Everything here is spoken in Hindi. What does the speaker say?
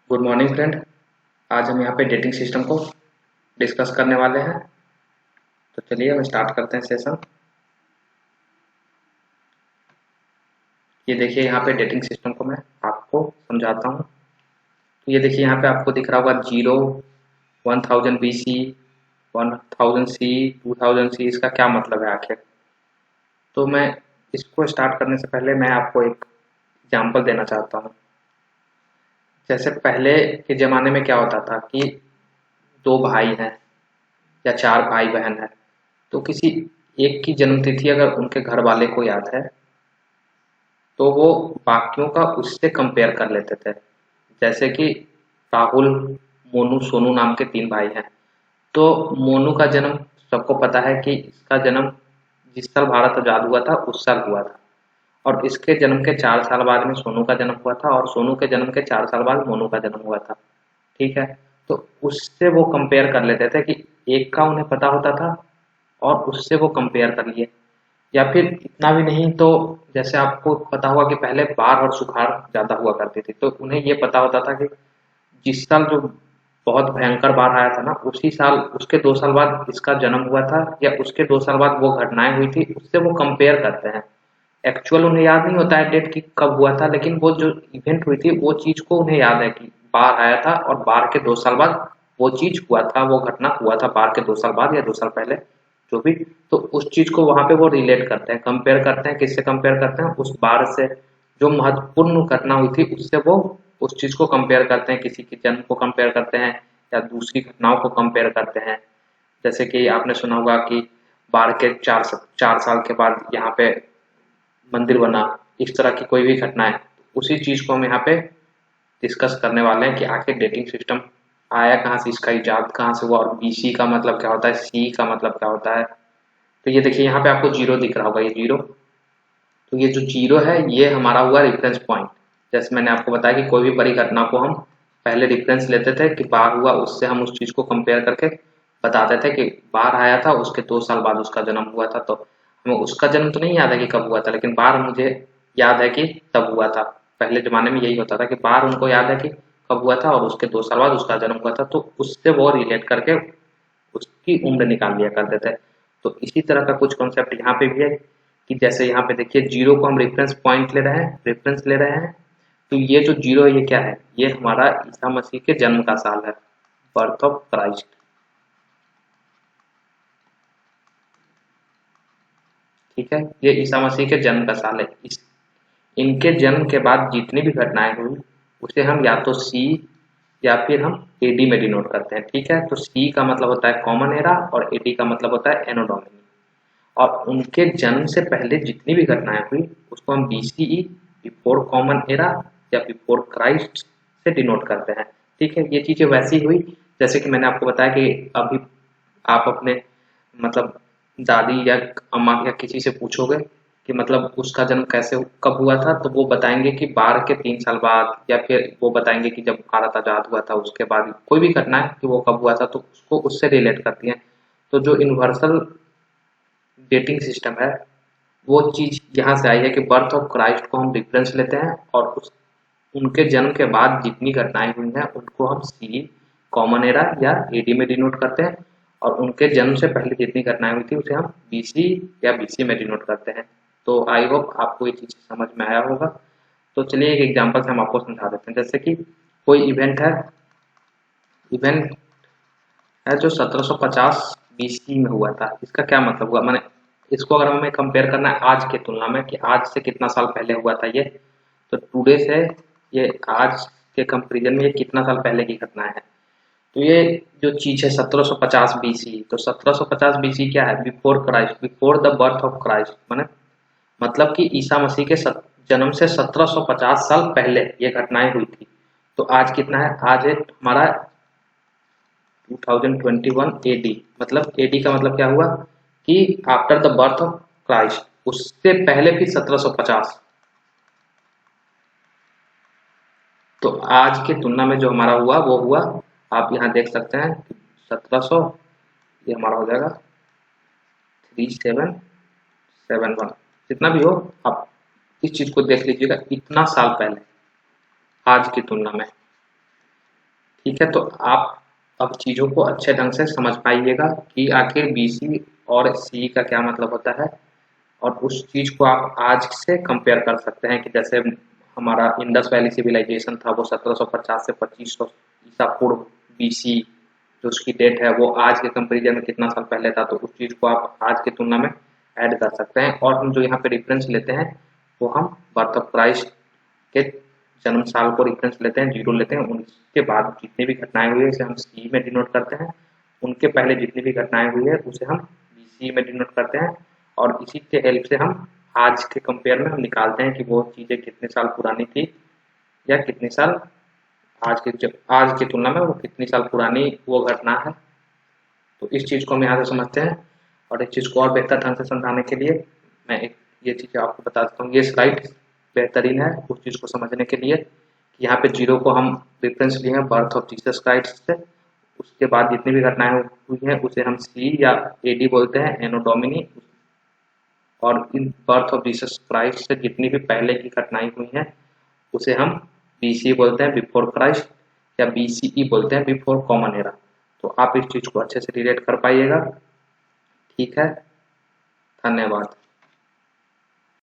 Good morning friend. आज हम यहाँ पे डेटिंग सिस्टम को डिस्कस करने वाले हैं। तो चलिए हम स्टार्ट करते हैं सेशन। ये देखिए यहाँ पे डेटिंग सिस्टम को मैं आपको समझाता हूँ। तो ये देखिए यहाँ पे आपको दिख रहा होगा 0, 1000 BC, 1000 C, 2000 C। इसका क्या मतलब है आखिर? तो मैं इसको स्टार्ट करने से पहले मैं आपको एक एग्जाम्पल देना चाहता हूँ। जैसे पहले के ज़माने में क्या होता था कि दो भाई हैं या चार भाई बहन है, तो किसी एक की जन्मतिथि अगर उनके घर वाले को याद है तो वो बाकियों का उससे कंपेयर कर लेते थे। जैसे कि राहुल, मोनू, सोनू नाम के तीन भाई हैं। तो मोनू का जन्म सबको पता है कि इसका जन्म जिस साल भारत आजाद हुआ था उस साल हुआ था, और इसके जन्म के 4 साल बाद में सोनू का जन्म हुआ था, और सोनू के जन्म के 4 साल बाद मोनू का जन्म हुआ था। ठीक है। तो उससे वो कंपेयर कर लेते थे कि एक का उन्हें पता होता था और उससे वो कंपेयर कर लिए। या फिर इतना भी नहीं तो जैसे आपको पता होगा कि पहले बाढ़ और सुखाड़ ज़्यादा हुआ करती थी, तो उन्हें ये पता होता था कि जिस साल जो बहुत भयंकर बाढ़ आया था ना, उसी साल उसके 2 साल बाद इसका जन्म हुआ था, या उसके 2 साल बाद वो घटनाएं हुई थी, उससे वो कंपेयर करते हैं। एक्चुअल उन्हें याद नहीं होता है डेट की कब हुआ था, लेकिन वो जो इवेंट हुई थी वो चीज़ को उन्हें याद है कि बाढ़ आया था और बाढ़ के 2 साल बाद वो चीज़ हुआ था, वो घटना हुआ था बाढ़ के 2 साल बाद या 2 साल पहले, जो भी। तो उस चीज़ को वहाँ पे वो रिलेट करते हैं, कंपेयर करते हैं। किससे कंपेयर करते हैं? उस बाढ़ से। जो महत्वपूर्ण घटना हुई थी उससे वो उस चीज़ को कंपेयर करते हैं, किसी के जन्म को कंपेयर करते हैं या दूसरी घटनाओं को कंपेयर करते हैं। जैसे कि आपने सुना होगा कि बाढ़ के 4 साल के बाद यहाँ पे मंदिर बना। इस तरह की कोई भी घटना है, उसी चीज़ को हम यहाँ पे डिस्कस करने वाले हैं कि आखिर डेटिंग सिस्टम आया कहाँ से, इसका इजाद कहाँ से हुआ, और BC का मतलब क्या होता है, C का मतलब क्या होता है। तो ये देखिए यहाँ पे आपको जीरो दिख रहा होगा, ये जीरो। तो ये जो जीरो है ये हमारा हुआ रेफरेंस पॉइंट। जैसे मैंने आपको बताया कि कोई भी बड़ी घटना को हम पहले रेफरेंस लेते थे कि बाढ़ हुआ, उससे हम उस चीज़ को कंपेयर करके बताते थे कि बाढ़ आया था, उसके 2 साल बाद उसका जन्म हुआ था। तो हमें उसका जन्म तो नहीं याद है कि कब हुआ था, लेकिन बाढ़ मुझे याद है कि तब हुआ था। पहले ज़माने में यही होता था कि बाढ़ उनको याद है कि कब हुआ था और उसके 2 साल बाद उसका जन्म हुआ था, तो उससे वो रिलेट करके उसकी उम्र निकाल लिया करते थे। तो इसी तरह का कुछ कॉन्सेप्ट यहाँ पे भी है कि जैसे यहाँ पे देखिए जीरो को हम रेफरेंस पॉइंट ले रहे हैं, रेफरेंस ले रहे हैं। तो ये जो जीरो है ये क्या है? ये हमारा ईसा मसीह के जन्म का साल है, बर्थ ऑफ क्राइस्ट। ठीक है, ये ईसा मसीह के जन्म का साल है। इनके जन्म के बाद जितनी भी घटनाएं हुई उसे हम या तो C या फिर हम AD में डिनोट करते हैं। ठीक है, तो C का मतलब होता है कॉमन एरा और AD का मतलब होता है एनो डोमिनी। और उनके जन्म से पहले जितनी भी घटनाएं हुई उसको हम BCE, बिफोर कॉमन एरा या बिफोर क्राइस्ट से डिनोट करते हैं। ठीक है, ये चीजें वैसी हुई जैसे कि मैंने आपको बताया कि अभी आप अपने मतलब दादी या अम्मा या किसी से पूछोगे कि मतलब उसका जन्म कब हुआ था, तो वो बताएंगे कि बाढ़ के 3 साल बाद, या फिर वो बताएंगे कि जब भारत आजाद हुआ था उसके बाद। कोई भी घटना है कि वो कब हुआ था तो उसको उससे रिलेट करती हैं। तो जो यूनिवर्सल डेटिंग सिस्टम है वो चीज़ यहाँ से आई है कि बर्थ ऑफ क्राइस्ट को हम रेफरेंस लेते हैं और उनके जन्म के बाद जितनी घटनाएं हुई हैं उनको हम C कॉमन एरा या AD में डिनोट करते हैं, और उनके जन्म से पहले जितनी घटनाएं हुई थी उसे हम BC या BC में डिनोट करते हैं। तो आई होप आपको ये चीज़ समझ में आया होगा। तो चलिए एक एग्जाम्पल से हम आपको समझा देते हैं। जैसे कि कोई इवेंट है, इवेंट है जो 1750 BC में हुआ था। इसका क्या मतलब हुआ? मैंने इसको अगर हमें कंपेयर करना है आज के तुलना में कि आज से कितना साल पहले हुआ था ये, तो टुडे से ये आज के कंपेरिजन में ये कितना साल पहले की घटना है। तो ये जो चीज़ है 1750 BC, तो 1750 BC क्या है? Before Christ, before the birth of Christ. मैंने मतलब कि ईसा मसीह के जन्म से 1750 साल पहले ये घटनाएं हुई थी। तो आज कितना है? आज है हमारा 2021 AD। मतलब AD का मतलब क्या हुआ कि after the birth of Christ, उससे पहले फिर 1750। तो आज की तुलना में जो हमारा हुआ वो हुआ, आप यहाँ देख सकते हैं 1700, ये हमारा हो जाएगा 3771। जितना भी हो आप इस चीज को देख लीजिएगा, इतना साल पहले आज की तुलना में। ठीक है, तो आप अब चीज़ों को अच्छे ढंग से समझ पाइएगा कि आखिर बीसी और सी का क्या मतलब होता है, और उस चीज़ को आप आज से कंपेयर कर सकते हैं कि जैसे हमारा इंडस वैली सिविलाइजेशन था वो 1750 से 2500 ईसा पूर्व बीसी, जो उसकी डेट है वो आज के कंपेरिजन में कितना साल पहले था, तो उस चीज़ को आप आज की तुलना में ऐड कर सकते हैं। और हम जो यहाँ पे रेफरेंस लेते हैं वो हम बर्थ ऑफ क्राइस्ट के जन्म साल को रेफरेंस लेते हैं, जीरो लेते हैं, उनके बाद जितनी भी घटनाएं हुई है उसे हम सी में डिनोट करते हैं, उनके पहले जितनी भी घटनाएं हुई है उसे हम बीसी में डिनोट करते हैं, और इसी के हेल्प से हम आज के कंपेयर में हम निकालते हैं कि वो चीज़ें कितने साल पुरानी थी या कितने साल आज की तुलना में वो कितनी साल पुरानी वो घटना है। तो इस चीज़ को हम यहाँ से समझते हैं, और इस चीज़ को और बेहतर ढंग से समझाने के लिए मैं एक ये चीज़ आपको बता देता हूँ। ये स्लाइड बेहतरीन है उस चीज़ को समझने के लिए कि यहाँ पे जीरो को हम रेफरेंस लिए हैं बर्थ ऑफ जीसस क्राइस्ट से, उसके बाद जितनी भी घटनाएं हुई हैं उसे हम सी या एडी बोलते हैं, एनो डोमिनी, और इन बर्थ ऑफ जीसस क्राइस्ट से जितनी भी पहले की घटनाएं हुई हैं उसे हम बीसी बोलते हैं, बिफोर क्राइस्ट, या बीसीई बोलते हैं, बिफोर कॉमन एरा। तो आप इस चीज़ को अच्छे से रिलेट कर पाइएगा। ठीक है, धन्यवाद।